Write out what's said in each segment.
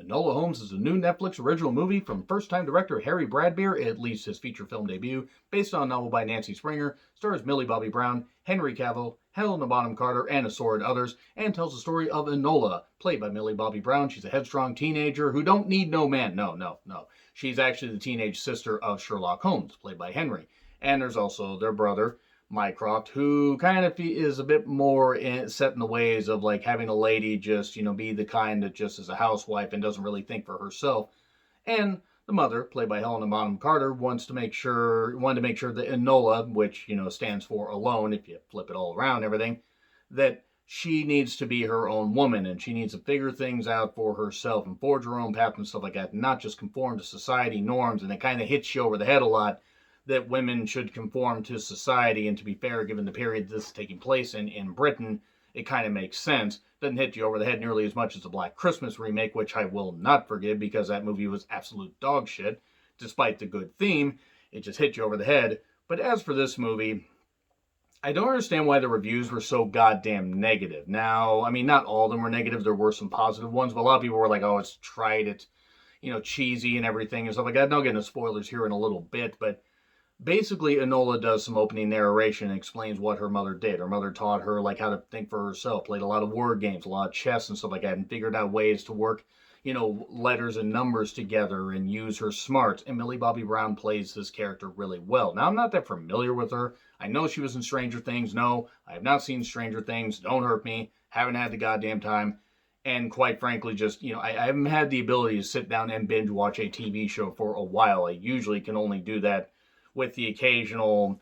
Enola Holmes is a new Netflix original movie from first-time director Harry Bradbeer, at least his feature film debut, based on a novel by Nancy Springer, stars Millie Bobby Brown, Henry Cavill, Helena Bonham Carter, and assorted others, and tells the story of Enola, played by Millie Bobby Brown. She's a headstrong teenager who don't need no man. No. She's actually the teenage sister of Sherlock Holmes, played by Henry. And there's also their brother, Mycroft, who kind of is a bit more set in the ways of like having a lady just, be the kind that just is a housewife and doesn't really think for herself. And the mother, played by Helena Bonham Carter, wanted to make sure that Enola, which, stands for alone, if you flip it all around and everything, that she needs to be her own woman and she needs to figure things out for herself and forge her own path and stuff like that, and not just conform to society norms. And it kind of hits you over the head a lot that women should conform to society, and to be fair, given the period this is taking place in Britain, it kind of makes sense. Doesn't hit you over the head nearly as much as the Black Christmas remake, which I will not forgive because that movie was absolute dog shit. Despite the good theme, it just hit you over the head. But as for this movie, I don't understand why the reviews were so goddamn negative. Now, I mean, not all of them were negative. There were some positive ones, but a lot of people were like, oh, it's trite, it's, cheesy and everything and stuff like that. And I'll get into spoilers here in a little bit, but basically, Enola does some opening narration and explains what her mother did. Her mother taught her like how to think for herself, played a lot of word games, a lot of chess and stuff like that, and figured out ways to work, letters and numbers together and use her smarts. And Millie Bobby Brown plays this character really well. Now, I'm not that familiar with her. I know she was in Stranger Things. No, I have not seen Stranger Things. Don't hurt me. Haven't had the goddamn time. And quite frankly, just, I haven't had the ability to sit down and binge watch a TV show for a while. I usually can only do that with the occasional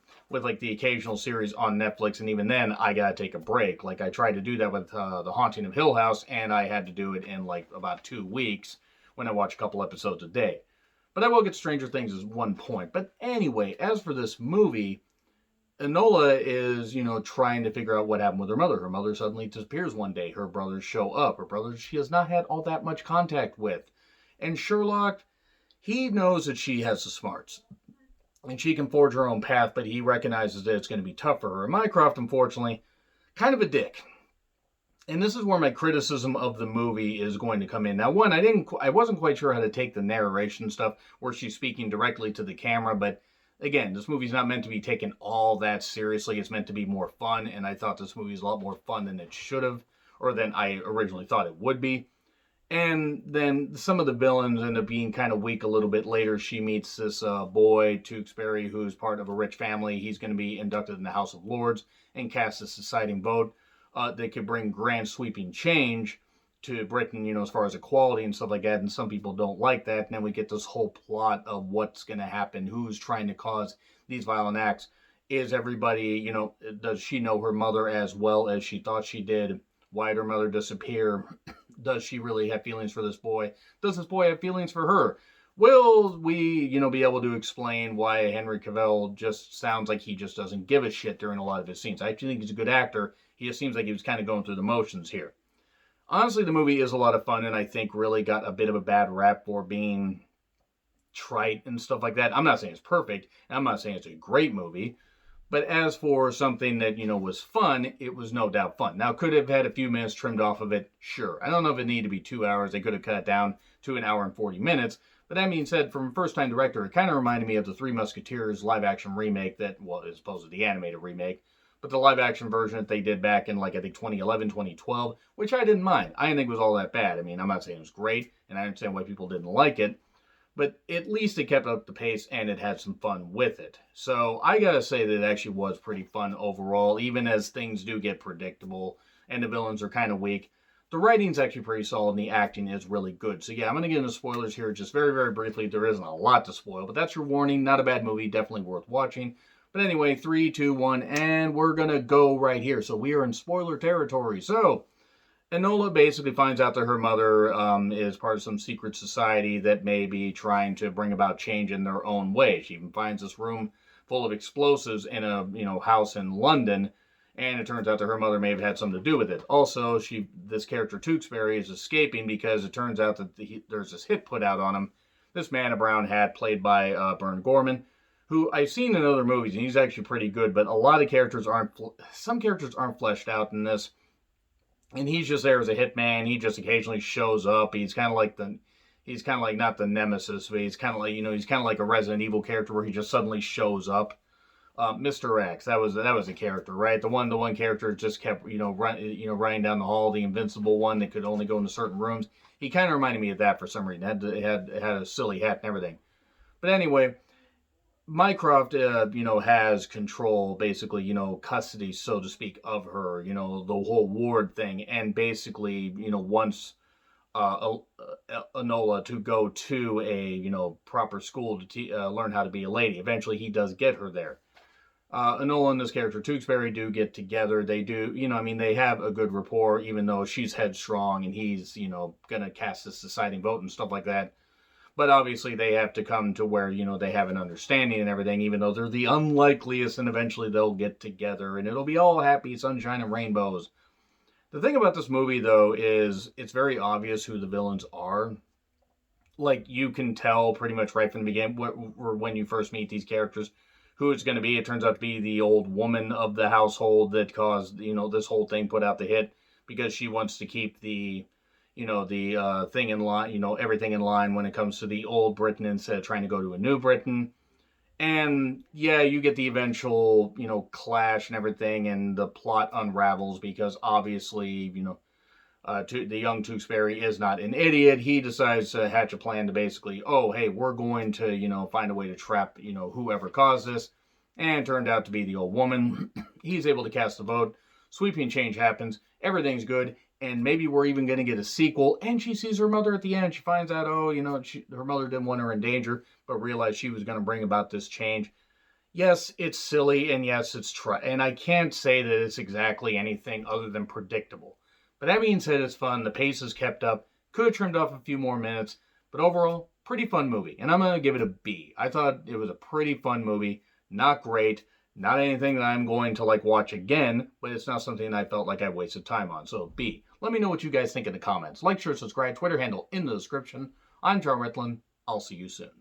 series on Netflix, and even then I gotta take a break. Like I tried to do that with The Haunting of Hill House, and I had to do it in like about 2 weeks when I watch a couple episodes a day. But I will get Stranger Things as one point. But anyway, as for this movie, Enola is, trying to figure out what happened with her mother. Her mother suddenly disappears one day. Her brothers show up. Her brothers she has not had all that much contact with. And Sherlock, he knows that she has the smarts and she can forge her own path, but he recognizes that it's going to be tough for her. And Mycroft, unfortunately, kind of a dick. And this is where my criticism of the movie is going to come in. Now, one, I wasn't quite sure how to take the narration stuff where she's speaking directly to the camera, but again, this movie's not meant to be taken all that seriously. It's meant to be more fun, and I thought this movie's a lot more fun than it should have, or than I originally thought it would be. And then some of the villains end up being kind of weak a little bit later. She meets this boy, Tewksbury, who's part of a rich family. He's going to be inducted in the House of Lords and cast this deciding vote that could bring grand sweeping change to Britain, as far as equality and stuff like that. And some people don't like that. And then we get this whole plot of what's going to happen, who's trying to cause these violent acts. Is everybody, does she know her mother as well as she thought she did? Why did her mother disappear? Does she really have feelings for this boy? Does this boy have feelings for her? Will we, be able to explain why Henry Cavill just sounds like he just doesn't give a shit during a lot of his scenes? I actually think he's a good actor. He just seems like he was kind of going through the motions here. Honestly, the movie is a lot of fun, and I think really got a bit of a bad rap for being trite and stuff like that. I'm not saying it's perfect, and I'm not saying it's a great movie. But as for something that, was fun, it was no doubt fun. Now, could have had a few minutes trimmed off of it? Sure. I don't know if it needed to be 2 hours. They could have cut it down to an hour and 40 minutes. But that being said, from a first-time director, it kind of reminded me of the Three Musketeers live-action remake that, is supposed to be the animated remake. But the live-action version that they did back in, I think, 2011, 2012, which I didn't mind. I didn't think it was all that bad. I mean, I'm not saying it was great, and I understand why people didn't like it. But at least it kept up the pace and it had some fun with it. So I gotta say that it actually was pretty fun overall, even as things do get predictable and the villains are kind of weak. The writing's actually pretty solid and the acting is really good. So yeah, I'm gonna get into spoilers here just very, very briefly. There isn't a lot to spoil, but that's your warning. Not a bad movie, definitely worth watching. But anyway, 3, 2, 1, and we're gonna go right here. So we are in spoiler territory. So Enola basically finds out that her mother is part of some secret society that may be trying to bring about change in their own way. She even finds this room full of explosives in a house in London, and it turns out that her mother may have had something to do with it. Also, this character Tewksbury is escaping because it turns out that there's this hit put out on him. This man in a brown hat, played by Bern Gorman, who I've seen in other movies, and he's actually pretty good. But some characters aren't fleshed out in this. and he's just there as a hitman. He just occasionally shows up. He's kind of like not the nemesis, but he's kind of like he's kind of like a Resident Evil character where he just suddenly shows up. Mr. X, that was a character, right? The one character just kept running down the hall, the invincible one that could only go into certain rooms. He kind of reminded me of that for some reason. Had a silly hat and everything. But anyway, Mycroft, has control, basically, custody, so to speak, of her, the whole ward thing, and basically, wants Enola to go to a, proper school to learn how to be a lady. Eventually, he does get her there. Enola and this character, Tewksbury, do get together. They do, they have a good rapport, even though she's headstrong and he's, going to cast this deciding vote and stuff like that. But obviously they have to come to where, they have an understanding and everything, even though they're the unlikeliest, and eventually they'll get together and it'll be all happy sunshine and rainbows. The thing about this movie, though, is it's very obvious who the villains are. Like, you can tell pretty much right from the beginning, or when you first meet these characters, who it's going to be. It turns out to be the old woman of the household that caused, this whole thing, put out the hit, because she wants to keep the thing in line, everything in line when it comes to the old Britain instead of trying to go to a new Britain. And yeah, you get the eventual, clash and everything, and the plot unravels because obviously, the young Tewksbury is not an idiot. He decides to hatch a plan to basically, oh, hey, we're going to, find a way to trap, whoever caused this. And it turned out to be the old woman. He's able to cast a vote. Sweeping change happens. Everything's good. And maybe we're even going to get a sequel. And she sees her mother at the end. She finds out, her mother didn't want her in danger, but realized she was going to bring about this change. Yes, it's silly, and yes, and I can't say that it's exactly anything other than predictable. But that being said, it's fun. The pace is kept up. Could have trimmed off a few more minutes. But overall, pretty fun movie. And I'm going to give it a B. I thought it was a pretty fun movie. Not great. Not anything that I'm going to watch again, but it's not something I felt like I wasted time on. So B. Let me know what you guys think in the comments. Like, share, subscribe, Twitter handle in the description. I'm John Ritlin. I'll see you soon.